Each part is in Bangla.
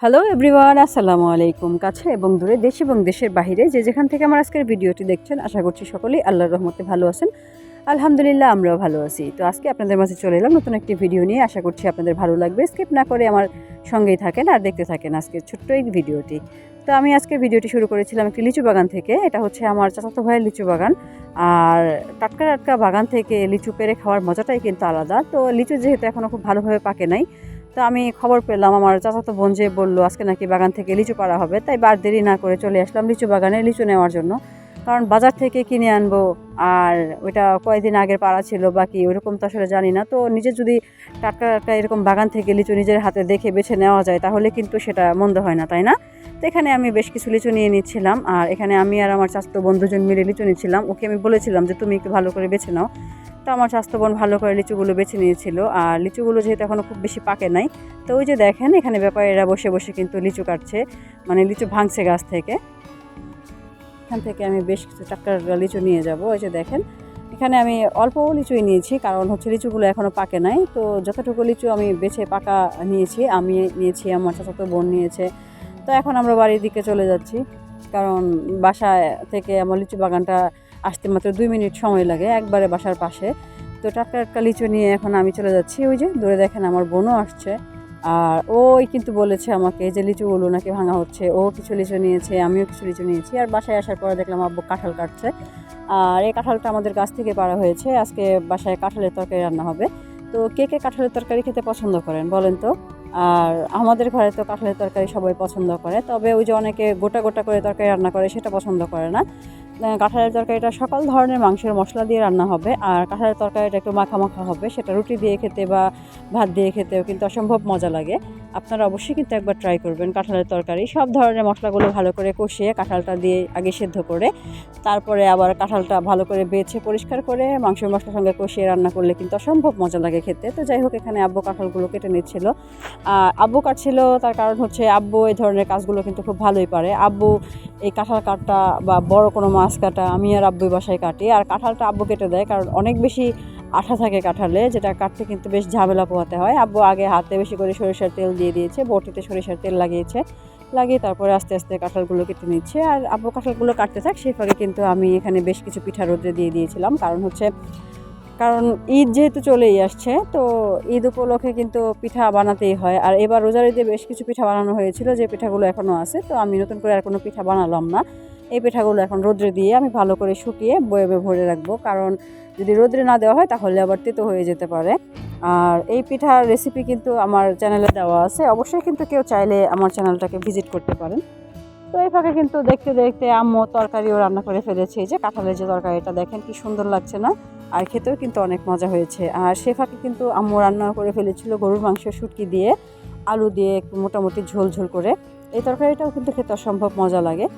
হ্যালো এভরিওয়ান, আসসালামু আলাইকুম। কাছে এবং দূরে, দেশ এবং দেশের বাহিরে যে যেখান থেকে আমার আজকের ভিডিওটি দেখছেন, আশা করছি সকলেই আল্লাহর রহমতে ভালো আছেন। আলহামদুলিল্লাহ, আমরাও ভালো আছি। তো আজকে আপনাদের মাঝে চলে এলাম নতুন একটি ভিডিও নিয়ে। আশা করছি আপনাদের ভালো লাগবে। স্কিপ না করে আমার সঙ্গেই থাকেন আর দেখতে থাকেন আজকের ছোট্ট এই ভিডিওটি। তো আমি আজকে ভিডিওটি শুরু করেছিলাম একটি লিচু বাগান থেকে। এটা হচ্ছে আমার চাচাতো ভাইয়ের লিচু বাগান। আর টাটকা টাটকা বাগান থেকে লিচু পেড়ে খাওয়ার মজাটাই কিন্তু আলাদা। তো লিচু যেহেতু এখনও খুব ভালোভাবে পাকে নাই, তো আমি খবর পেলাম, আমার চাচাতো বোন যে বললো আজকে নাকি বাগান থেকে লিচু পাড়া হবে, তাই বার দেরি না করে চলে আসলাম লিচু বাগানে লিচু নেওয়ার জন্য। কারণ বাজার থেকে কিনে আনবো আর ওইটা কয়েকদিন আগের পাড়া ছিল বা কি ওইরকম তো আসলে জানি না। তো নিজে যদি টাটকা টাটকা এরকম বাগান থেকে লিচু নিজের হাতে দেখে বেছে নেওয়া যায় তাহলে কিন্তু সেটা মন্দ হয় না, তাই না? তো এখানে আমি বেশ কিছু লিচু নিয়ে নিচ্ছিলাম, আর এখানে আমি আর আমার চাচাতো বোন দুজন মিলে লিচু নিচ্ছিলাম। ওকে আমি বলেছিলাম যে তুমি একটু ভালো করে বেছে নাও। তো আমার স্বাস্থ্য বোন ভালো করে লিচুগুলো বেছে নিয়েছিল। আর লিচুগুলো যেহেতু এখনও খুব বেশি পাকে নাই, তো ওই যে দেখেন এখানে ব্যাপারীরা বসে বসে কিন্তু লিচু কাটছে, মানে লিচু ভাঙছে গাছ থেকে। এখান থেকে আমি বেশ কিছু টাটকা লিচু নিয়ে যাব। ওই যে দেখেন এখানে আমি অল্প লিচুই নিয়েছি, কারণ হচ্ছে লিচুগুলো এখনও পাকে নাই। তো যতটুকু লিচু আমি বেছে পাকা নিয়েছি, আমি নিয়েছি, আমার চাচাতো বোন নিয়েছে। তো এখন আমরা বাড়ির দিকে চলে যাচ্ছি, কারণ বাসায় থেকে আমার লিচু বাগানটা আসতে মাত্র 2 মিনিট সময় লাগে, একবারে বাসার পাশে। তো টাটকা টাটকা লিচু নিয়ে এখন আমি চলে যাচ্ছি। ওই যে দূরে দেখেন আমার বোনও আসছে, আর ওই কিন্তু বলেছে আমাকে যে লিচুগুলো নাকি ভাঙা হচ্ছে। ও কিছু লিচু নিয়েছে, আমিও কিছু লিচু নিয়েছি। আর বাসায় আসার পরে দেখলাম আব্বু কাঁঠাল কাটছে। আর এই কাঁঠালটা আমাদের গাছ থেকে পাড়া হয়েছে। আজকে বাসায় কাঁঠালের তরকারি রান্না হবে। তো কে কে কাঁঠালের তরকারি খেতে পছন্দ করেন বলেন তো? আর আমাদের ঘরে তো কাঁঠালের তরকারি সবাই পছন্দ করে, তবে ওই যে অনেকে গোটা গোটা করে তরকারি রান্না করে সেটা পছন্দ করে না। কাঁঠালের তরকারিটা সকল ধরনের মাংসের মশলা দিয়ে রান্না হবে, আর কাঁঠালের তরকারিটা একটু মাখা মাখা হবে। সেটা রুটি দিয়ে খেতে বা ভাত দিয়ে খেতেও কিন্তু অসম্ভব মজা লাগে। আপনারা অবশ্যই কিন্তু একবার ট্রাই করবেন কাঁঠালের তরকারি। সব ধরনের মশলাগুলো ভালো করে কষিয়ে কাঁঠালটা দিয়ে আগে সেদ্ধ করে, তারপরে আবার কাঁঠালটা ভালো করে বেছে পরিষ্কার করে মাংসের মশলার সঙ্গে কষিয়ে রান্না করলে কিন্তু অসম্ভব মজা লাগে খেতে। তো যাই হোক, এখানে আব্বু কাঁঠালগুলো কেটে নিচ্ছিল। আর আব্বু কাটছিল তার কারণ হচ্ছে আব্বু এই ধরনের কাজগুলো কিন্তু খুব ভালোই পারে। আব্বু এই কাঁঠাল কাটা বা বড় কোনো মাছ কাটা আমি আর আব্বুই বাসায় কাটি, আর কাঁঠালটা আব্বু কেটে দেয়, কারণ অনেক বেশি আঠা থাকে কাঁঠালে, যেটা কাটতে কিন্তু বেশ ঝামেলা পোহাতে হয়। আব্বু আগে হাতে বেশি করে সরিষার তেল দিয়ে দিয়েছে, বটিতে সরিষার তেল লাগিয়ে তারপরে আস্তে আস্তে কাঁঠালগুলো কেটে নিচ্ছে। আর আব্বু কাঁঠালগুলো কাটতে থাক, সেই ফাঁকে কিন্তু আমি এখানে বেশ কিছু পিঠা রোদে দিয়ে দিয়েছিলাম। কারণ ঈদ যেহেতু চলেই আসছে, তো ঈদ উপলক্ষে কিন্তু পিঠা বানাতেই হয়। আর এবার রোজার ঈদে বেশ কিছু পিঠা বানানো হয়েছিল, যে পিঠাগুলো এখনও আছে। তো আমি নতুন করে আর কোনো পিঠা বানালাম না। এই পিঠাগুলো এখন রোদ্রে দিয়ে আমি ভালো করে শুকিয়ে বয়েমে ভরে রাখবো, কারণ যদি রোদ্রে না দেওয়া হয় তাহলে আবার তেতো হয়ে যেতে পারে। আর এই পিঠার রেসিপি কিন্তু আমার চ্যানেলে দেওয়া আছে, অবশ্যই কিন্তু কেউ চাইলে আমার চ্যানেলটাকে ভিজিট করতে পারেন। তো এই ফাঁকে কিন্তু দেখতে দেখতে আম্মু তরকারিও রান্না করে ফেলেছে। যে কাঁঠালের যে তরকারিটা দেখেন কি সুন্দর লাগছে না? আর খেতেও কিন্তু অনেক মজা হয়েছে। আর সে ফাঁকে কিন্তু আম্মু রান্না করে ফেলেছিল গরুর মাংস শুটকি দিয়ে, আলু দিয়ে একটু মোটামুটি ঝোল ঝোল করে। এই তরকারিটাও কিন্তু খেতে অসম্ভব মজা লাগে।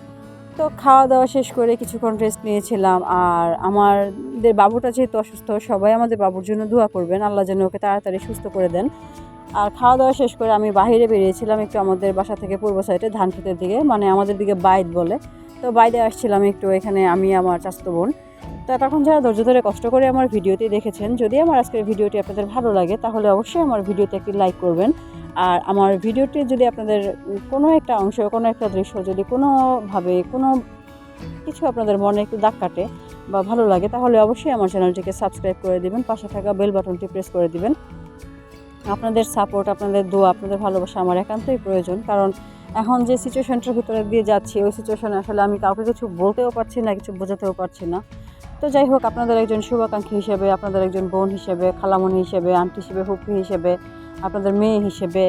তো খাওয়া দাওয়া শেষ করে কিছুক্ষণ রেস্ট নিয়েছিলাম। আর আমাদের বাবুটা যেহেতু অসুস্থ, সবাই আমাদের বাবুর জন্য দোয়া করবেন, আল্লাহ যেন ওকে তাড়াতাড়ি সুস্থ করে দেন। আর খাওয়া দাওয়া শেষ করে আমি বাইরে বেরিয়েছিলাম একটু, আমাদের বাসা থেকে পূর্ব সাইডে ধান ক্ষেতের দিকে, মানে আমাদের দিকে বাইদ বলে। তো বাইরে আসছিলাম একটু, এখানে আমি আমার চাচাতো বোন। তো তখন যারা ধৈর্য ধরে কষ্ট করে আমার ভিডিওটি দেখেছেন, যদি আমার আজকের ভিডিওটি আপনাদের ভালো লাগে তাহলে অবশ্যই আমার ভিডিওতে একটি লাইক করবেন। আর আমার ভিডিওটি যদি আপনাদের কোনো একটা অংশ, কোনো একটা দৃশ্য যদি কোনোভাবে কোনো কিছু আপনাদের মনে একটু দাগ কাটে বা ভালো লাগে, তাহলে অবশ্যই আমার চ্যানেলটিকে সাবস্ক্রাইব করে দিবেন, পাশে থাকা বেল বাটনটি প্রেস করে দিবেন। আপনাদের সাপোর্ট, আপনাদের দোয়া, আপনাদের ভালোবাসা আমার একান্তই প্রয়োজন, কারণ এখন যে সিচুয়েশনটার ভিতরে দিয়ে যাচ্ছি, ওই সিচুয়েশনে আসলে আমি কাউকে কিছু বলতেও পারছি না, কিছু বোঝাতেও পারছি না। তো যাই হোক, আপনাদের একজন শুভাকাঙ্ক্ষী হিসেবে, আপনাদের একজন বোন হিসেবে, খালামণি হিসেবে, আন্টি হিসেবে, ফুপি হিসেবে, আপনাদের মেয়ে হিসেবে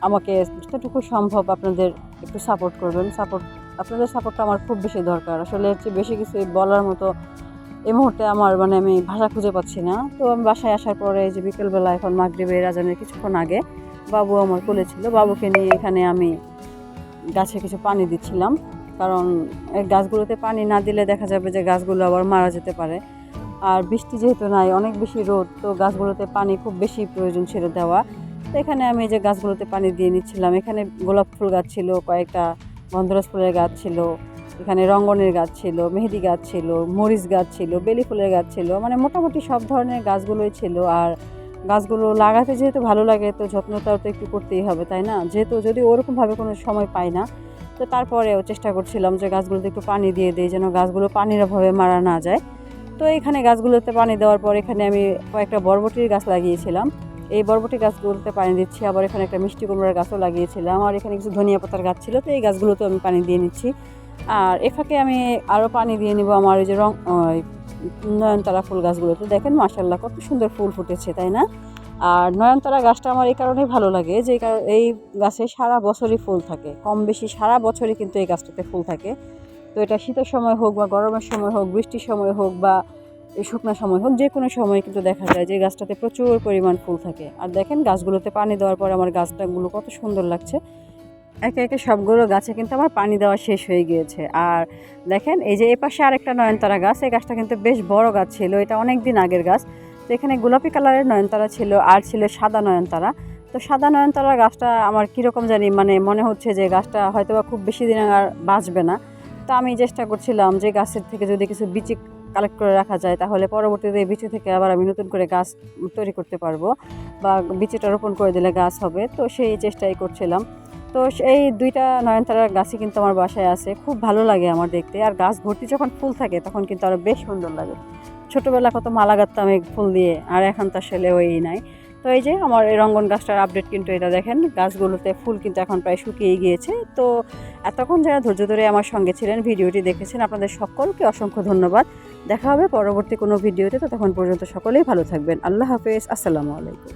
আমাকে যতটুকু সম্ভব আপনাদের একটু সাপোর্ট করবেন। আপনাদের সাপোর্টটা আমার খুব বেশি দরকার। আসলে এর চেয়ে বেশি কিছু বলার মতো এই মুহূর্তে আমার আমি ভাষা খুঁজে পাচ্ছি না। তো আমি বাসায় আসার পরে যে বিকেলবেলা, এখন মাগরিবের আজানের কিছুক্ষণ আগে, বাবু আমার কোলে ছিল। বাবুকে নিয়ে এখানে আমি গাছে কিছু পানি দিচ্ছিলাম, কারণ এই গাছগুলোতে পানি না দিলে দেখা যাবে যে গাছগুলো আবার মারা যেতে পারে। আর বৃষ্টি যেহেতু নাই, অনেক বেশি রোদ, তো গাছগুলোতে পানি খুব বেশি প্রয়োজন ছিল দেওয়া। তো এখানে আমি যে গাছগুলোতে পানি দিয়ে নিচ্ছিলাম। এখানে গোলাপ ফুল গাছ ছিল, কয়েকটা গন্ধরাজ ফুলের গাছ ছিল, এখানে রঙ্গনের গাছ ছিল, মেহেদি গাছ ছিল, মরিচ গাছ ছিল, বেলি ফুলের গাছ ছিল, মানে মোটামুটি সব ধরনের গাছগুলোই ছিল। আর গাছগুলো লাগাতে যেহেতু ভালো লাগে, তো যত্নটাও তো একটু করতেই হবে, তাই না? যেহেতু যদি ওরকমভাবে কোনো সময় পাই না, তো তারপরেও চেষ্টা করছিলাম যে গাছগুলোতে একটু পানি দিয়ে দিই, যেন গাছগুলো পানির অভাবে মারা না যায়। তো এখানে গাছগুলোতে পানি দেওয়ার পর এখানে আমি কয়েকটা বরবটির গাছ লাগিয়েছিলাম। এই বরবটি গাছগুলোতে পানি দিচ্ছি, আবার এখানে একটা মিষ্টি কুমড়ার গাছও লাগিয়েছিলাম, আর এখানে কিছু ধনিয়া পাতার গাছ ছিল, তো এই গাছগুলোতেও আমি পানি দিয়ে নিচ্ছি। আর এ ফাঁকে আমি আরও পানি দিয়ে নিব আমার ওই যে নয়নতারা ফুল গাছগুলোতে। দেখেন মাশাআল্লাহ কত সুন্দর ফুল ফুটেছে, তাই না? আর নয়নতারা গাছটা আমার এই কারণেই ভালো লাগে যে এই গাছে সারা বছরই ফুল থাকে, কম বেশি সারা বছরই কিন্তু এই গাছটাতে ফুল থাকে। তো এটা শীতের সময় হোক বা গরমের সময় হোক, বৃষ্টির সময় হোক বা এই শুকনো সময় হোক, যে কোনো সময় কিন্তু দেখা যায় যে গাছটাতে প্রচুর পরিমাণ ফুল থাকে। আর দেখেন গাছগুলোতে পানি দেওয়ার পর আমার গাছটাগুলো কত সুন্দর লাগছে। একে একে সবগুলো গাছে কিন্তু আমার পানি দেওয়া শেষ হয়ে গিয়েছে। আর দেখেন এই যে এপাশে আরেকটা নয়নতারা গাছ, এই গাছটা কিন্তু বেশ বড় গাছ ছিল, এটা অনেক দিন আগের গাছ। তো এখানে গোলাপি কালারের নয়নতারা ছিল আর ছিল সাদা নয়নতারা। তো সাদা নয়নতারা গাছটা আমার কীরকম জানি মানে মনে হচ্ছে যে গাছটা হয়তো বা খুব বেশি দিন আর বাঁচবে না। তো আমি চেষ্টা করছিলাম যে গাছের থেকে যদি কিছু বিচি কালেক্ট করে রাখা যায়, তাহলে পরবর্তীতে এই বিচি থেকে আবার আমি নতুন করে গাছ তৈরি করতে পারবো, বা বিচিটা রোপণ করে দিলে গাছ হবে। তো সেই চেষ্টাই করছিলাম। তো এই ২টা নয়নতারার গাছই কিন্তু আমার বাসায় আছে, খুব ভালো লাগে আমার দেখতে। আর গাছ ভর্তি যখন ফুল থাকে তখন কিন্তু আরও বেশ সুন্দর লাগে। ছোটোবেলা কত মালা গাঁথতাম এই ফুল দিয়ে, আর এখন তো আসলে ওই নাই। তো এই যে আমার এই রঙ্গন গাছটার আপডেট কিন্তু এটা দেখেন, গাছগুলোতে ফুল কিন্তু এখন প্রায় শুকিয়ে গিয়েছে। তো এতক্ষণ যারা ধৈর্য ধরে আমার সঙ্গে ছিলেন, ভিডিওটি দেখেছেন, আপনাদের সকলকে অসংখ্য ধন্যবাদ। দেখা হবে পরবর্তী কোনো ভিডিওতে, ততক্ষণ পর্যন্ত সকলেই ভালো থাকবেন। আল্লাহ হাফেজ, আসসালামু আলাইকুম।